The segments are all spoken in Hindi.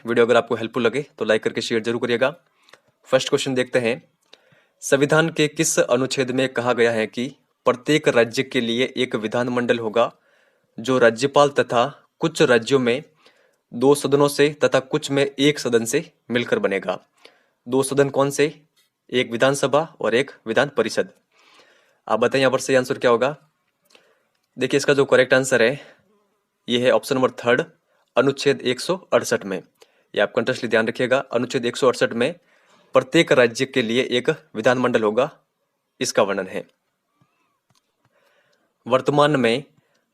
वीडियो अगर आपको हेल्पफुल लगे तो लाइक करके शेयर जरूर करिएगा। फर्स्ट क्वेश्चन देखते हैं। संविधान के किस अनुच्छेद में कहा गया है कि प्रत्येक राज्य के लिए एक विधानमंडल होगा जो राज्यपाल तथा कुछ राज्यों में 2 सदनों से तथा कुछ में 1 सदन से मिलकर बनेगा। 2 सदन कौन से? एक विधानसभा और एक विधान परिषद। आप बताइए यहाँ पर सही आंसर क्या होगा। देखिए इसका जो करेक्ट आंसर है ये है ऑप्शन नंबर थर्ड, अनुच्छेद 168 में। ये आप कंटेस्टली ध्यान रखिएगा। अनुच्छेद 168 में प्रत्येक राज्य के लिए एक विधानमंडल होगा, इसका वर्णन है। वर्तमान में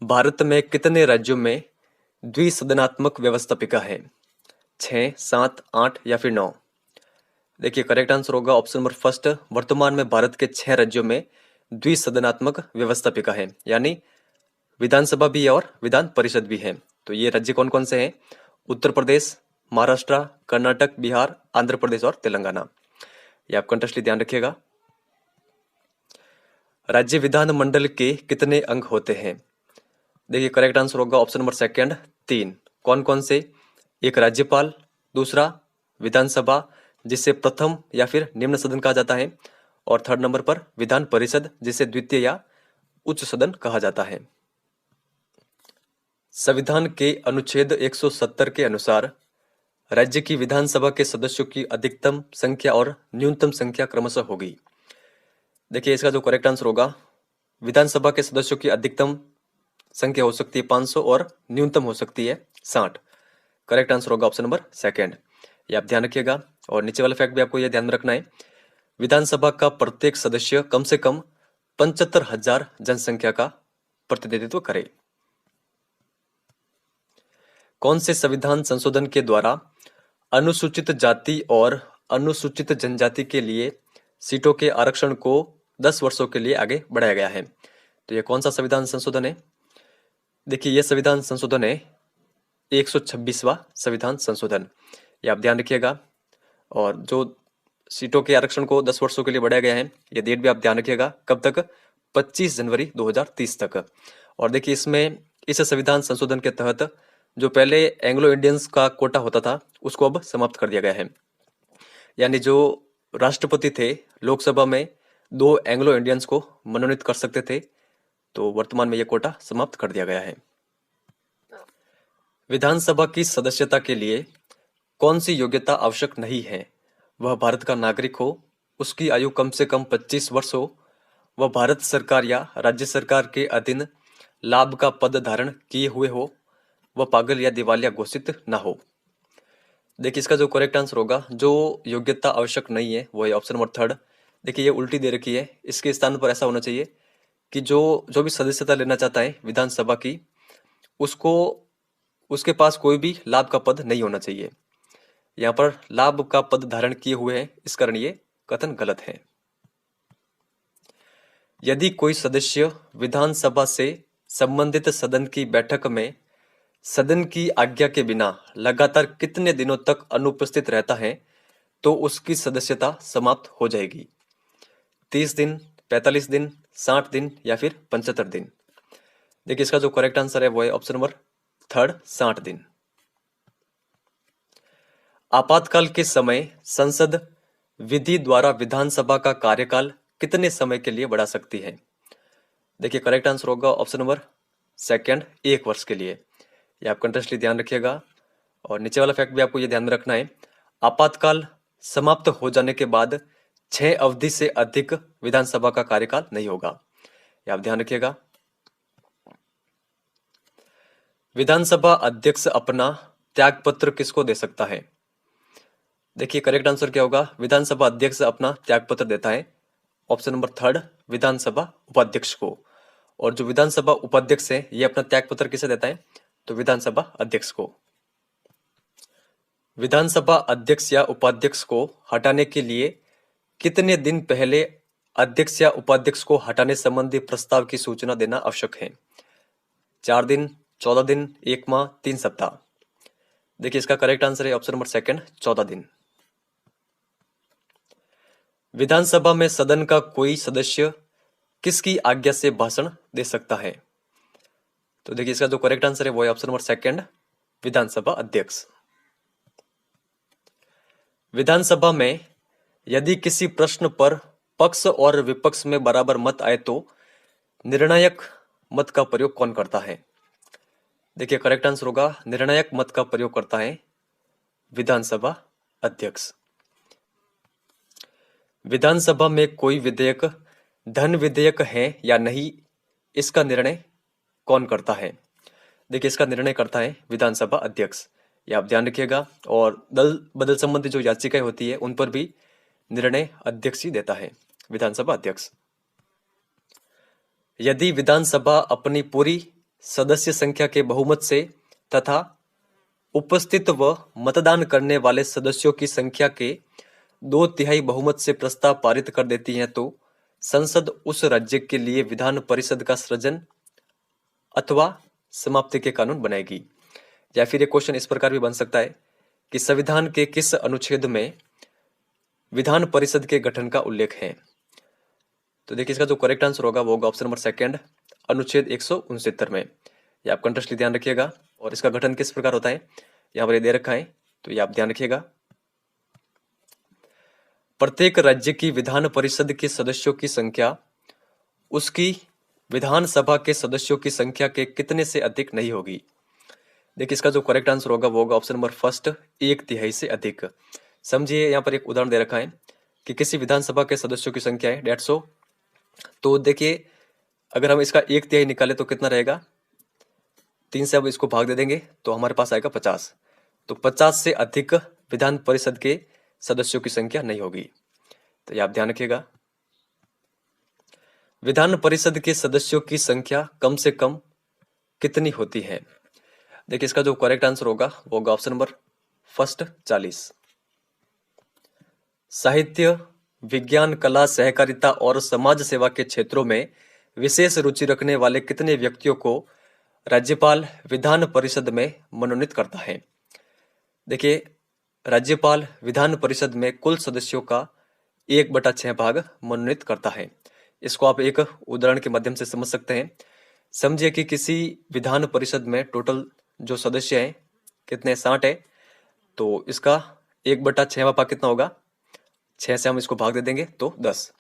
भारत में कितने राज्यों में द्विसदनात्मक व्यवस्थापिका है? 6, 7, 8 या फिर 9? देखिए करेक्ट आंसर होगा ऑप्शन नंबर फर्स्ट। वर्तमान में भारत के 6 राज्यों में द्विसदनात्मक व्यवस्थापिका है, यानी विधानसभा भी है और विधान परिषद भी है। तो ये राज्य कौन कौन से हैं? उत्तर प्रदेश, महाराष्ट्र, कर्नाटक, बिहार, आंध्र प्रदेश और तेलंगाना। ये आप कंटेस्टली ध्यान रखिएगा। राज्य विधानमंडल के कितने अंग होते हैं? देखिए करेक्ट आंसर होगा ऑप्शन नंबर सेकंड, 3। कौन कौन से? एक राज्यपाल, दूसरा विधानसभा जिसे प्रथम या फिर निम्न सदन कहा जाता है, और थर्ड नंबर पर विधान परिषद जिसे द्वितीय या उच्च सदन कहा जाता है। संविधान के अनुच्छेद 170 के अनुसार राज्य की विधानसभा के सदस्यों की अधिकतम संख्या और न्यूनतम संख्या क्रमशः होगी। देखिए इसका जो करेक्ट आंसर होगा, विधानसभा के सदस्यों की अधिकतम संख्या हो सकती है 500 और न्यूनतम हो सकती है 60। करेक्ट आंसर होगा ऑप्शन नंबर सेकंड। ये आप ध्यान रखिएगा। और नीचे वाला फैक्ट भी आपको ये ध्यान रखना है, विधानसभा का प्रत्येक सदस्य कम से कम 75,000 जनसंख्या का प्रतिनिधित्व करे। कौन से संविधान संशोधन के द्वारा अनुसूचित जाति और अनुसूचित जनजाति के लिए सीटों के आरक्षण को 10 वर्षों के लिए आगे बढ़ाया गया है? तो यह कौन सा संविधान संशोधन है? देखिए यह संविधान संशोधन है 126वां संविधान संशोधन। ये आप ध्यान रखिएगा। और जो सीटों के आरक्षण को 10 वर्षों के लिए बढ़ाया गया है, यह डेट भी आप ध्यान रखिएगा। कब तक? 25 जनवरी 2030 तक। और देखिए इसमें इस संविधान संशोधन के तहत जो पहले एंग्लो इंडियंस का कोटा होता था उसको अब समाप्त कर दिया गया है। यानी जो राष्ट्रपति थे लोकसभा में 2 एंग्लो इंडियंस को मनोनीत कर सकते थे, तो वर्तमान में यह कोटा समाप्त कर दिया गया है। विधानसभा की सदस्यता के लिए कौन सी योग्यता आवश्यक नहीं है? वह भारत का नागरिक हो, उसकी आयु कम से कम 25 वर्ष हो, वह भारत सरकार या राज्य सरकार के अधीन लाभ का पद धारण किए हुए हो, वह पागल या दिवालिया घोषित ना हो। देखिए इसका जो करेक्ट आंसर होगा, जो योग्यता आवश्यक नहीं है, वो है ऑप्शन नंबर थर्ड। देखिए ये उल्टी दे रखी है, इसके स्थान पर ऐसा होना चाहिए कि जो भी सदस्यता लेना चाहता है विधानसभा की, उसको उसके पास कोई भी लाभ का पद नहीं होना चाहिए। यहाँ पर लाभ का पद धारण किए हुए हैं, इस कारण ये कथन गलत है। यदि कोई सदस्य विधानसभा से संबंधित सदन की बैठक में सदन की आज्ञा के बिना लगातार कितने दिनों तक अनुपस्थित रहता है तो उसकी सदस्यता समाप्त हो जाएगी? 30 दिन, 45 दिन, 60 दिन या फिर 75 दिन? देखिए इसका जो करेक्ट आंसर है वो है ऑप्शन नंबर थर्ड, 60 दिन। आपातकाल के समय संसद विधि द्वारा विधानसभा का कार्यकाल कितने समय के लिए बढ़ा सकती है? देखिए करेक्ट आंसर होगा ऑप्शन नंबर सेकंड, 1 वर्ष के लिए। ये आप कंटेस्टली ध्यान रखिएगा। और नीचे वाला फैक्ट भी आपको ये ध्यान में रखना है, आपातकाल समाप्त हो जाने के बाद 6 अवधि से अधिक विधानसभा का कार्यकाल नहीं होगा। ये आप ध्यान रखिएगा। विधानसभा अध्यक्ष अपना त्यागपत्र किसको दे सकता है? देखिए करेक्ट आंसर क्या होगा, विधानसभा अध्यक्ष अपना त्यागपत्र देता है ऑप्शन नंबर थर्ड, विधानसभा उपाध्यक्ष को। और जो विधानसभा उपाध्यक्ष है ये अपना त्यागपत्र किसे देता है? तो विधानसभा अध्यक्ष को। विधानसभा अध्यक्ष या उपाध्यक्ष को हटाने के लिए कितने दिन पहले अध्यक्ष या उपाध्यक्ष को हटाने संबंधी प्रस्ताव की सूचना देना आवश्यक है? 4 दिन, 14 दिन, 1 माह, 3 सप्ताह? देखिए इसका करेक्ट आंसर है ऑप्शन नंबर सेकंड, 14 दिन। विधानसभा में सदन का कोई सदस्य किसकी आज्ञा से भाषण दे सकता है? तो देखिए इसका जो करेक्ट आंसर है वो है ऑप्शन नंबर सेकंड, विधानसभा अध्यक्ष। विधानसभा में यदि किसी प्रश्न पर पक्ष और विपक्ष में बराबर मत आए तो निर्णायक मत का प्रयोग कौन करता है? देखिए करेक्ट आंसर होगा निर्णायक मत का प्रयोग करता है विधानसभा अध्यक्ष। विधानसभा में कोई विधेयक धन विधेयक है या नहीं, इसका निर्णय कौन करता है? देखिए इसका निर्णय करता है विधानसभा अध्यक्ष, ये आप ध्यान रखिएगा। और दल बदल संबंधी जो याचिकाएं होती है उन पर भी निर्णय अध्यक्ष ही देता है, विधानसभा अध्यक्ष। यदि विधानसभा अपनी पूरी सदस्य संख्या के बहुमत से तथा उपस्थित व मतदान करने वाले सदस्यों की संख्या के 2/3 बहुमत से प्रस्ताव पारित कर देती है तो संसद उस राज्य के लिए विधान परिषद का सृजन अथवा समाप्ति के कानून बनाएगी। या फिर ये क्वेश्चन इस प्रकार भी बन सकता है कि संविधान के किस अनुच्छेद में विधान परिषद के गठन का उल्लेख है? तो देखिए इसका जो करेक्ट आंसर होगा वो होगा ऑप्शन नंबर सेकंड, अनुच्छेद 169 में। ये आप कंटेक्स्टली ध्यान रखिएगा। और इसका गठन किस प्रकार होता है यहाँ पर ये दे रखा है, तो ये आप ध्यान रखिएगा। प्रत्येक राज्य की विधान परिषद के सदस्यों की संख्या उसकी विधानसभा के सदस्यों की संख्या के कितने से अधिक नहीं होगी। देखिए इसका जो करेक्ट आंसर होगा वो होगा ऑप्शन नंबर फर्स्ट, 1/3 से अधिक। समझिए यहाँ पर एक उदाहरण दे रखा है कि किसी विधानसभा के सदस्यों की संख्या है 150, तो देखिए अगर हम इसका 1/3 निकाले तो कितना रहेगा, 3 से अब इसको भाग दे देंगे तो हमारे पास आएगा 50। तो 50 से अधिक विधान परिषद के सदस्यों की संख्या नहीं होगी, तो ये आप ध्यान रखिएगा। विधान परिषद के सदस्यों की संख्या कम से कम कितनी होती है? देखिए इसका जो करेक्ट आंसर होगा वो होगा ऑप्शन नंबर फर्स्ट, 40। साहित्य, विज्ञान, कला, सहकारिता और समाज सेवा के क्षेत्रों में विशेष रुचि रखने वाले कितने व्यक्तियों को राज्यपाल विधान परिषद में मनोनीत करता है? देखिए राज्यपाल विधान परिषद में कुल सदस्यों का 1/6 भाग मनोनीत करता है। इसको आप एक उदाहरण के माध्यम से समझ सकते हैं। समझिए कि किसी विधान परिषद में टोटल जो सदस्य हैं कितने, 60 है, तो इसका 1/6 भाग कितना होगा, 6 से हम इसको भाग दे देंगे तो 10।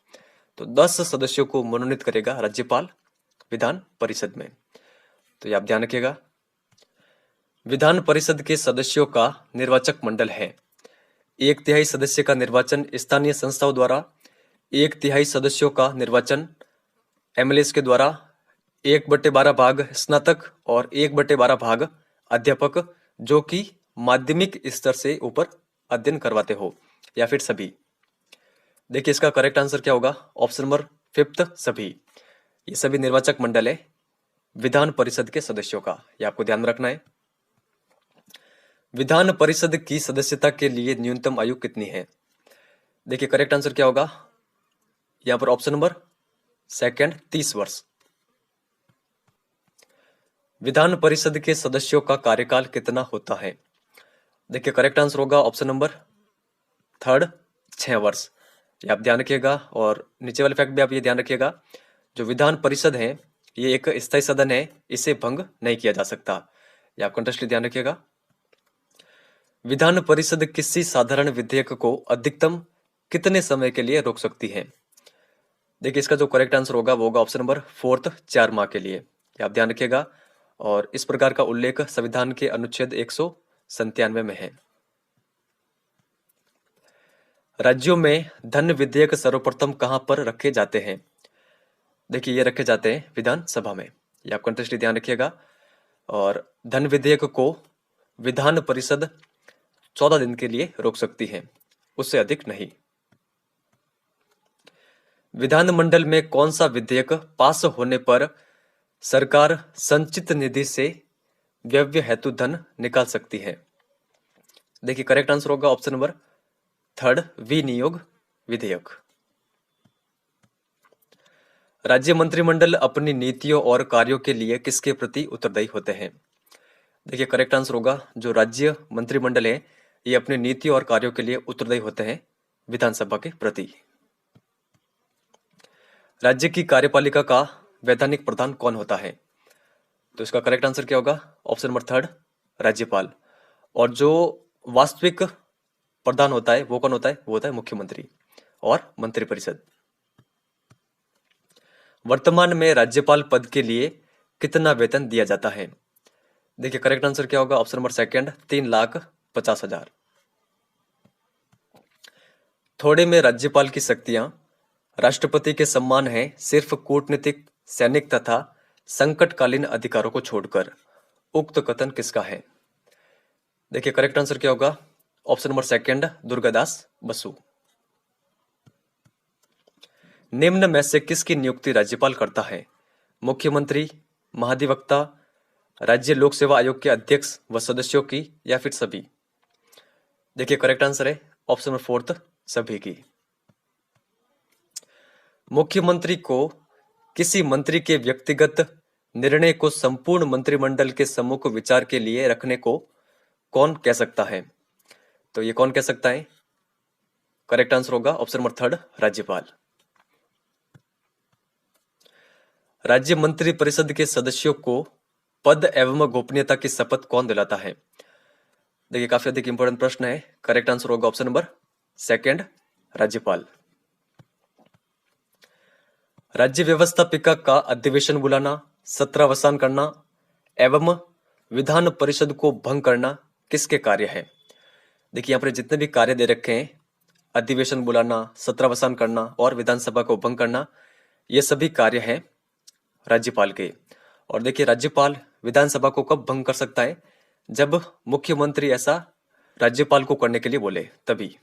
तो 10 सदस्यों को मनोनीत करेगा राज्यपाल विधान परिषद में, तो ये आप ध्यान रखिएगा। विधान परिषद के सदस्यों का निर्वाचक मंडल है। 1/3 सदस्य का निर्वाचन स्थानीय संस्थाओं द्वारा, 1/3 सदस्यों का निर्वाचन एमएलएस के द्वारा, 1/12 भाग स्नातक और 1/12 भाग अध्यापक जो कि माध्यमिक स्तर से ऊपर अध्ययन करवाते हो, या फिर सभी। देखिए इसका करेक्ट आंसर क्या होगा, ऑप्शन नंबर फिफ्थ, सभी। ये सभी निर्वाचक मंडल है विधान परिषद के सदस्यों का, ये आपको ध्यान में रखना है। विधान परिषद की सदस्यता के लिए न्यूनतम आयु कितनी है? देखिए करेक्ट आंसर क्या होगा यहां पर, ऑप्शन नंबर सेकंड, 30 वर्ष। विधान परिषद के सदस्यों का कार्यकाल कितना होता है? देखिए करेक्ट आंसर होगा ऑप्शन नंबर थर्ड, 6 वर्ष। ये आप ध्यान रखिएगा। और नीचे वाले फैक्ट भी आप ये ध्यान रखिएगा, जो विधान परिषद है ये एक स्थायी सदन है, इसे भंग नहीं किया जा सकता। ये आप कंटेक्स्टली ध्यान रखिएगा। विधान परिषद किसी साधारण विधेयक को अधिकतम कितने समय के लिए रोक सकती है? देखिए इसका जो करेक्ट आंसर होगा वो होगा ऑप्शन नंबर फोर्थ, 4 माह के लिए। ये आप ध्यान रखिएगा। और इस प्रकार का उल्लेख संविधान के अनुच्छेद 197 में है। राज्यों में धन विधेयक सर्वप्रथम कहां पर रखे जाते हैं? देखिए ये रखे जाते हैं विधानसभा में, ये आप कंटेक्स्टली ध्यान रखिएगा। और धन विधेयक को विधान परिषद 14 दिन के लिए रोक सकती है, उससे अधिक नहीं। विधानमंडल में कौन सा विधेयक पास होने पर सरकार संचित निधि से व्यय हेतु धन निकाल सकती है? देखिए करेक्ट आंसर होगा ऑप्शन नंबर थर्ड, विनियोग विधेयक। राज्य मंत्रिमंडल अपनी नीतियों और कार्यों के लिए किसके प्रति उत्तरदायी होते हैं? देखिए करेक्ट आंसर होगा जो राज्य मंत्रिमंडल है ये अपनी नीतियों और कार्यों के लिए उत्तरदायी होते हैं विधानसभा के प्रति। राज्य की कार्यपालिका का वैधानिक प्रधान कौन होता है? तो इसका करेक्ट आंसर क्या होगा, ऑप्शन नंबर थर्ड, राज्यपाल। और जो वास्तविक प्रधान होता है वो कौन होता है? वो होता है मुख्यमंत्री और मंत्रिपरिषद। वर्तमान में राज्यपाल पद के लिए कितना वेतन दिया जाता है? देखिए करेक्ट आंसर क्या होगा? Option number second, 3,50,000। थोड़े में राज्यपाल की शक्तियां राष्ट्रपति के सम्मान है सिर्फ कूटनीतिक, सैनिक तथा संकटकालीन अधिकारों को छोड़कर। उक्त कथन किसका है? देखिए करेक्ट आंसर क्या होगा? Option number second, Durgadas Basu. निम्न में से किसकी नियुक्ति राज्यपाल करता है? मुख्यमंत्री, महाधिवक्ता, राज्य लोक सेवा आयोग के अध्यक्ष व सदस्यों की, या फिर सभी? देखिए करेक्ट आंसर है ऑप्शन नंबर फोर्थ, सभी की। मुख्यमंत्री को किसी मंत्री के व्यक्तिगत निर्णय को संपूर्ण मंत्रिमंडल के सम्मुख विचार के लिए रखने को कौन कह सकता है? तो ये कौन कह सकता है? करेक्ट आंसर होगा ऑप्शन नंबर थर्ड, राज्यपाल। राज्य मंत्रिपरिषद के सदस्यों को पद एवं गोपनीयता की शपथ कौन दिलाता है? देखिए काफी अधिक इंपॉर्टेंट प्रश्न है। करेक्ट आंसर होगा ऑप्शन नंबर सेकंड, राज्यपाल। राज्य व्यवस्थापिका का अधिवेशन बुलाना, सत्रावसान करना एवं विधान परिषद को भंग करना किसके कार्य है? देखिए यहाँ पर जितने भी कार्य दे रखे हैं, अधिवेशन बुलाना, सत्रावसान करना और विधानसभा को भंग करना, ये सभी कार्य हैं राज्यपाल के। और देखिए राज्यपाल विधानसभा को कब भंग कर सकता है? जब मुख्यमंत्री ऐसा राज्यपाल को करने के लिए बोले, तभी।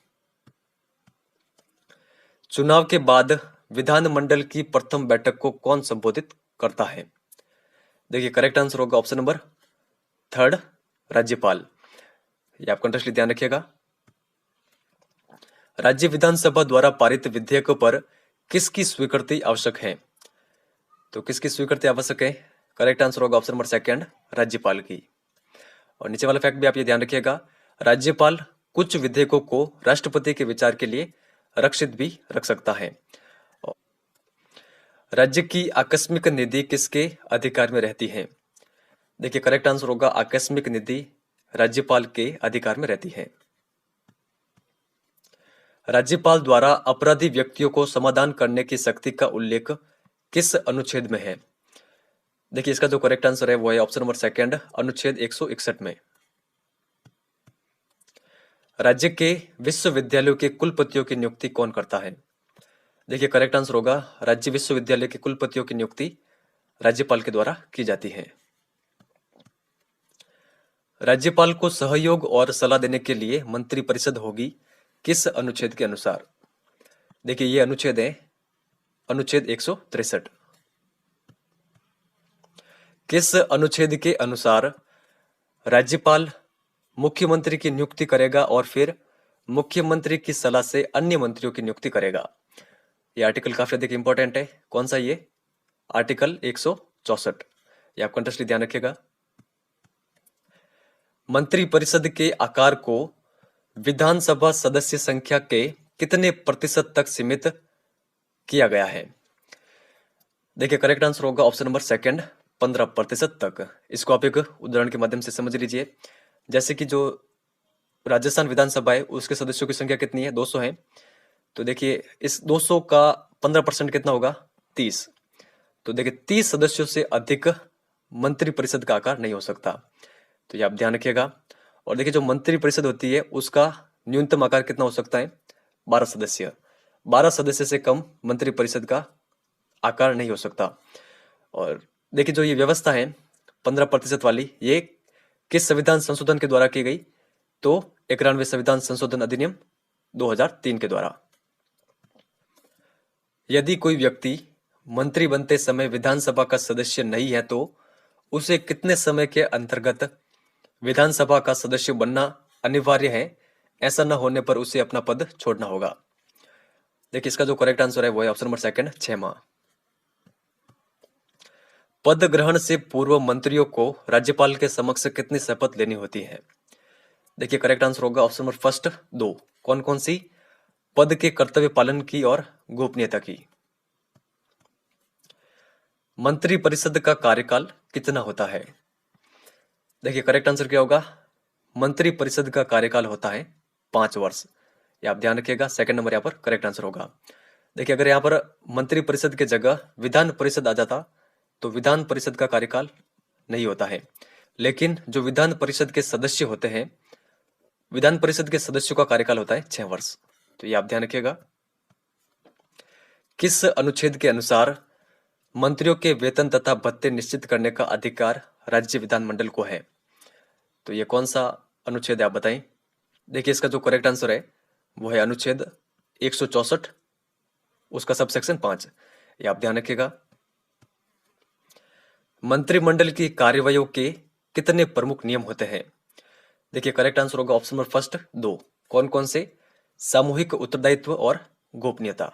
चुनाव के बाद विधानमंडल की प्रथम बैठक को कौन संबोधित करता है? देखिए करेक्ट आंसर होगा ऑप्शन नंबर थर्ड, राज्यपाल। ये आप कंटेक्स्ट ध्यान रखिएगा। राज्य विधानसभा द्वारा पारित विधेयकों पर किसकी स्वीकृति आवश्यक है? तो किसकी स्वीकृति आवश्यक है? करेक्ट आंसर होगा ऑप्शन नंबर सेकंड, राज्यपाल की। और नीचे वाला फैक्ट भी आप ये ध्यान रखिएगा, राज्यपाल कुछ विधेयकों को राष्ट्रपति के विचार के लिए रक्षित भी रख सकता है। राज्य की आकस्मिक निधि किसके अधिकार में रहती है? देखिए करेक्ट आंसर होगा आकस्मिक निधि राज्यपाल के अधिकार में रहती है। राज्यपाल द्वारा अपराधी व्यक्तियों को समाधान करने की शक्ति का उल्लेख किस अनुच्छेद में है? देखिए इसका जो करेक्ट आंसर है वो है ऑप्शन नंबर सेकंड, अनुच्छेद 161 में। राज्य के विश्वविद्यालयों के कुलपतियों की नियुक्ति कौन करता है? देखिए करेक्ट आंसर होगा राज्य विश्वविद्यालय के कुलपतियों की नियुक्ति राज्यपाल के द्वारा की जाती है। राज्यपाल को सहयोग और सलाह देने के लिए मंत्रिपरिषद होगी किस अनुच्छेद के अनुसार? देखिए ये अनुच्छेद है अनुच्छेद 163। किस अनुच्छेद के अनुसार राज्यपाल मुख्यमंत्री की नियुक्ति करेगा और फिर मुख्यमंत्री की सलाह से अन्य मंत्रियों की नियुक्ति करेगा? ये आर्टिकल काफी अधिक इंपॉर्टेंट है। कौन सा? ये आर्टिकल 164। ये आप कंटेक्स्ट ध्यान रखिएगा। मंत्रिपरिषद के आकार को विधानसभा सदस्य संख्या के कितने प्रतिशत तक सीमित किया गया है? देखिए करेक्ट आंसर होगा ऑप्शन नंबर सेकंड, 15% तक। इसको आप एक उदाहरण के माध्यम से समझ लीजिए। जैसे कि जो राजस्थान विधानसभा है उसके सदस्यों की संख्या कितनी है? 200 है। तो देखिए इस 200 का 15% कितना होगा? 30। तो देखिए 30 सदस्यों से अधिक मंत्रिपरिषद का आकार नहीं हो सकता। तो ये आप ध्यान रखिएगा। और देखिए जो मंत्रिपरिषद होती है उसका न्यूनतम आकार कितना हो सकता है? 12 सदस्य। 12 सदस्य से कम मंत्रिपरिषद का आकार नहीं हो सकता। और देखिए जो ये व्यवस्था है 15% वाली, ये किस संविधान संशोधन के द्वारा की गई? तो 91वें संविधान संशोधन अधिनियम 2003 के द्वारा। यदि कोई व्यक्ति मंत्री बनते समय विधानसभा का सदस्य नहीं है तो उसे कितने समय के अंतर्गत विधानसभा का सदस्य बनना अनिवार्य है? ऐसा न होने पर उसे अपना पद छोड़ना होगा। देखिए इसका जो करेक्ट आंसर है वो है ऑप्शन नंबर सेकंड, 6 माह। पद ग्रहण से पूर्व मंत्रियों को राज्यपाल के समक्ष कितनी शपथ लेनी होती है? देखिए करेक्ट आंसर होगा ऑप्शन नंबर फर्स्ट, 2। कौन कौन सी? पद के कर्तव्य पालन की और गोपनीयता की। मंत्रिपरिषद का कार्यकाल कितना होता है? देखिए करेक्ट आंसर क्या होगा? मंत्रिपरिषद का कार्यकाल होता है 5 वर्ष। ये आप ध्यान रखिएगा, सेकंड नंबर यहाँ पर करेक्ट आंसर होगा। देखिए अगर यहाँ पर मंत्री परिषद की जगह विधान परिषद आ जाता तो विधान परिषद का कार्यकाल नहीं होता है, लेकिन जो विधान परिषद के सदस्य होते हैं, विधान परिषद के सदस्यों का कार्यकाल होता है 6 वर्ष। तो ये आप ध्यान रखिएगा। किस अनुच्छेद के अनुसार मंत्रियों के वेतन तथा भत्ते निश्चित करने का अधिकार राज्य विधानमंडल को है? तो ये कौन सा अनुच्छेद है आप बताएं। देखिए इसका जो करेक्ट आंसर है वो है अनुच्छेद 164, उसका सब सेक्शन 5। ये आप ध्यान रखिएगा। मंत्रिमंडल की कार्यवाहियों के कितने प्रमुख नियम होते हैं? देखिए करेक्ट आंसर होगा ऑप्शन नंबर फर्स्ट 2। कौन कौन से? सामूहिक उत्तरदायित्व और गोपनीयता।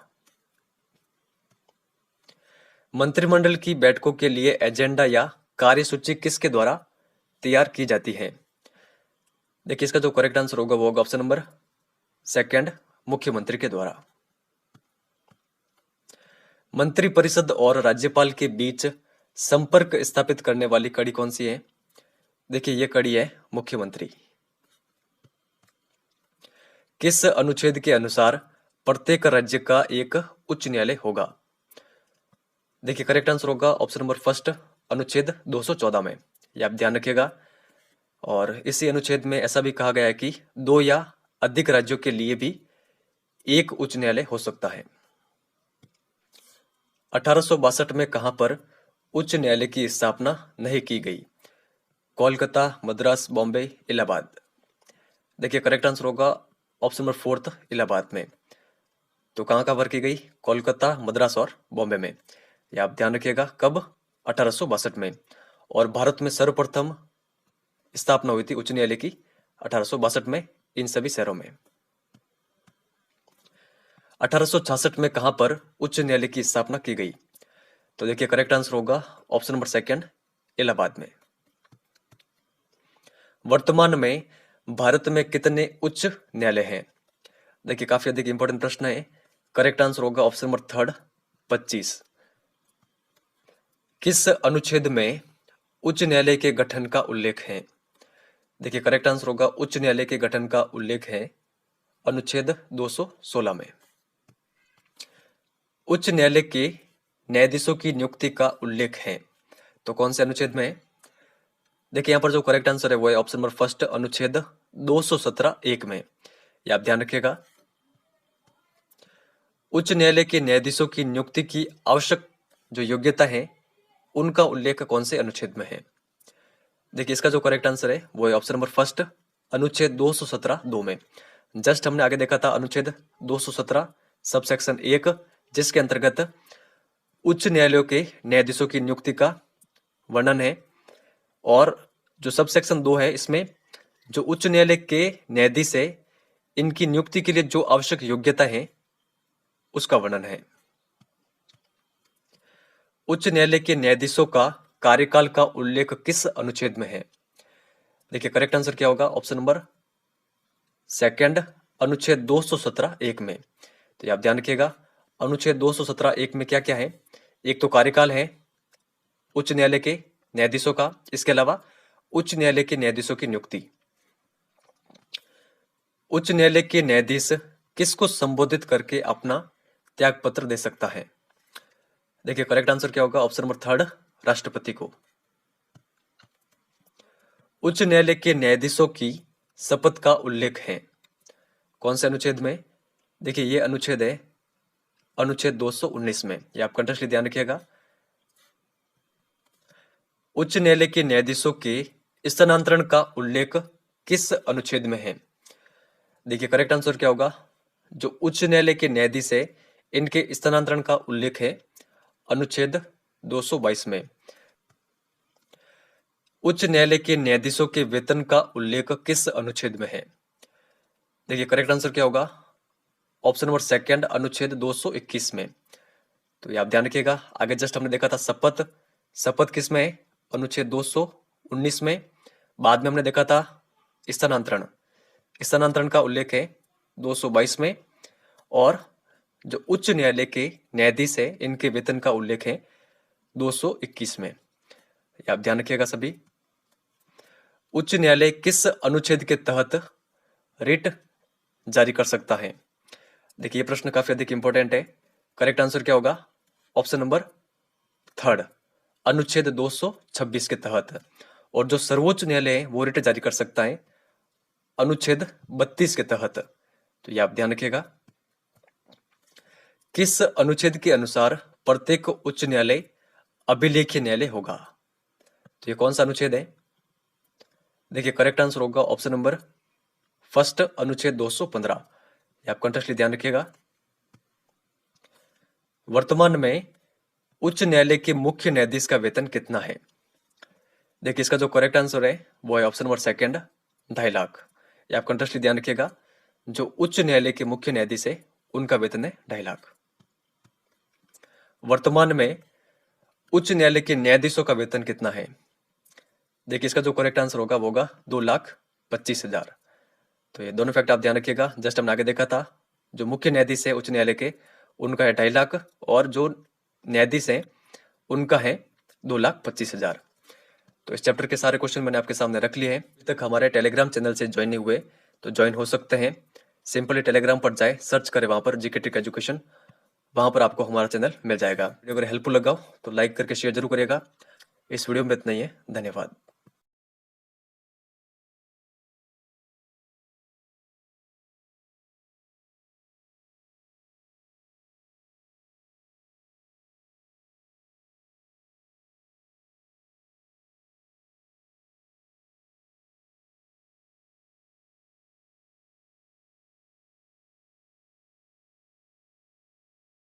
मंत्रिमंडल की बैठकों के लिए एजेंडा या कार्यसूची किसके द्वारा तैयार की जाती है? देखिए इसका जो करेक्ट आंसर होगा वो होगा ऑप्शन नंबर सेकंड, मुख्यमंत्री के द्वारा। मंत्रिपरिषद और राज्यपाल के बीच संपर्क स्थापित करने वाली कड़ी कौन सी है? देखिए ये कड़ी है मुख्यमंत्री। किस अनुच्छेद के अनुसार प्रत्येक राज्य का एक उच्च न्यायालय होगा? देखिए करेक्ट आंसर होगा ऑप्शन नंबर फर्स्ट, अनुच्छेद 214 में। ये आप ध्यान रखिएगा। और इसी अनुच्छेद में ऐसा भी कहा गया है कि 2 या अधिक राज्यों के लिए भी एक उच्च न्यायालय हो सकता है। 1862 में कहां पर उच्च न्यायालय की स्थापना नहीं की गई? कोलकाता, मद्रास, बॉम्बे, इलाहाबाद। देखिए करेक्ट आंसर होगा ऑप्शन नंबर फोर्थ, इलाहाबाद में। तो कहां कहां पर की गई? कोलकाता, मद्रास और बॉम्बे में। ये आप ध्यान रखिएगा। कब? 1862 में। और भारत में सर्वप्रथम स्थापना हुई थी उच्च न्यायालय की 1862 में इन सभी शहरों में। 1866 में कहां पर उच्च न्यायालय की स्थापना की गई? तो देखिए करेक्ट आंसर होगा ऑप्शन नंबर सेकंड, इलाहाबाद में। वर्तमान में भारत में कितने उच्च न्यायालय हैं? देखिए काफी अधिक इंपॉर्टेंट प्रश्न है। करेक्ट आंसर होगा ऑप्शन नंबर थर्ड, 25। किस अनुच्छेद में उच्च न्यायालय के गठन का उल्लेख है? देखिए करेक्ट आंसर होगा उच्च न्यायालय के गठन का उल्लेख है अनुच्छेद 216 में। उच्च न्यायालय के न्यायाधीशों की नियुक्ति का उल्लेख है तो कौन से अनुच्छेद में है? देखिए यहाँ पर जो करेक्ट आंसर है वो है ऑप्शन नंबर फर्स्ट, अनुच्छेद 217 1 में। ये आप ध्यान रखिएगा। उच्च न्यायालय के न्यायाधीशों की नियुक्ति की आवश्यक जो योग्यता है उनका उल्लेख कौन से अनुच्छेद में है? देखिए इसका जो करेक्ट आंसर है वो है ऑप्शन नंबर फर्स्ट, अनुच्छेद 217 2 में। जस्ट हमने आगे देखा था अनुच्छेद 217 सब सेक्शन 1, जिसके अंतर्गत उच्च न्यायालयों के न्यायाधीशों की नियुक्ति का वर्णन है। और जो सब सेक्शन 2 है इसमें जो उच्च न्यायालय के न्यायाधीश है इनकी नियुक्ति के लिए जो आवश्यक योग्यता है उसका वर्णन है। उच्च न्यायालय के न्यायाधीशों का कार्यकाल का उल्लेख किस अनुच्छेद में है? देखिए करेक्ट आंसर क्या होगा? ऑप्शन नंबर सेकंड, अनुच्छेद 217 1 में। तो ये आप ध्यान रखिएगा। अनुच्छेद 217 1 में क्या क्या है? एक तो कार्यकाल है उच्च न्यायालय के न्यायाधीशों का, इसके अलावा उच्च न्यायालय के न्यायाधीशों की नियुक्ति। उच्च न्यायालय के न्यायाधीश किसको संबोधित करके अपना त्याग पत्र दे सकता है? देखिए करेक्ट आंसर क्या होगा? ऑप्शन नंबर थर्ड, राष्ट्रपति को। उच्च न्यायालय के न्यायाधीशों की शपथ का उल्लेख है कौन से अनुच्छेद में? देखिए ये अनुच्छेद है अनुच्छेद 219 में। ये आप कंटेक्स्ट ध्यान रखिएगा। उच्च न्यायालय के न्यायाधीशों के स्थानांतरण का उल्लेख किस अनुच्छेद में है? देखिए करेक्ट आंसर क्या होगा? जो उच्च न्यायालय के न्यायाधीश है इनके स्थानांतरण का उल्लेख है अनुच्छेद 222 में। उच्च न्यायालय के न्यायाधीशों के वेतन का उल्लेख किस अनुच्छेद में है? देखिए करेक्ट आंसर क्या होगा? ऑप्शन नंबर सेकंड, अनुच्छेद 221 में। तो ये आप ध्यान रखिएगा। आगे जस्ट हमने देखा था शपथ, शपथ किस में है? अनुच्छेद 219 में। बाद में हमने देखा था स्थानांतरण, स्थानांतरण का उल्लेख है 222 में। और जो उच्च न्यायालय के न्यायाधीश है इनके वेतन का उल्लेख है 221 में। ये आप ध्यान रखिएगा सभी। उच्च न्यायालय किस अनुच्छेद के तहत रिट जारी कर सकता है। देखिए ये प्रश्न काफी अधिक इंपॉर्टेंट है। करेक्ट आंसर क्या होगा? ऑप्शन नंबर थर्ड, अनुच्छेद 226 के तहत। और जो सर्वोच्च न्यायालय है वो रिट जारी कर सकता है अनुच्छेद 32 के तहत। तो ये आप ध्यान रखिएगा। किस अनुच्छेद के अनुसार प्रत्येक उच्च न्यायालय अभिलेखीय न्यायालय होगा? तो ये कौन सा अनुच्छेद है? देखिए करेक्ट आंसर होगा ऑप्शन नंबर फर्स्ट, अनुच्छेद 215। ये आप कंटेक्स्टली ध्यान रखिएगा। वर्तमान में उच्च न्यायालय के मुख्य न्यायाधीश का वेतन कितना है? देखिए इसका जो करेक्ट आंसर है वो है ऑप्शन नंबर सेकंड, 2.5 लाख। ये आप कंटेक्स्टली ध्यान रखिएगा। जो उच्च न्यायालय के मुख्य न्यायाधीश है उनका वेतन है 2.5 लाख। वर्तमान में उच्च न्यायालय के न्यायाधीशों का वेतन कितना है? देखिए इसका जो करेक्ट आंसर होगा वो होगा 2,25,000। तो ये दोनों फैक्ट आप ध्यान रखिएगा। जस्ट हमने आगे देखा था, जो मुख्य न्यायाधीश है उच्च न्यायालय के उनका है 2.5 लाख, और जो न्यायाधीश है उनका है 2,25,000। तो इस चैप्टर के सारे क्वेश्चन मैंने आपके सामने रख लिए हैं। अभी तक हमारे टेलीग्राम चैनल से ज्वाइन नहीं हुए तो ज्वाइन हो सकते हैं। सिंपली टेलीग्राम पर जाए, सर्च करें वहां पर जीके ट्रिक एजुकेशन, वहां पर आपको हमारा चैनल मिल जाएगा। वीडियो अगर हेल्पफुल लगा हो तो लाइक करके शेयर जरूर करिएगा। इस वीडियो में इतना ही है। धन्यवाद।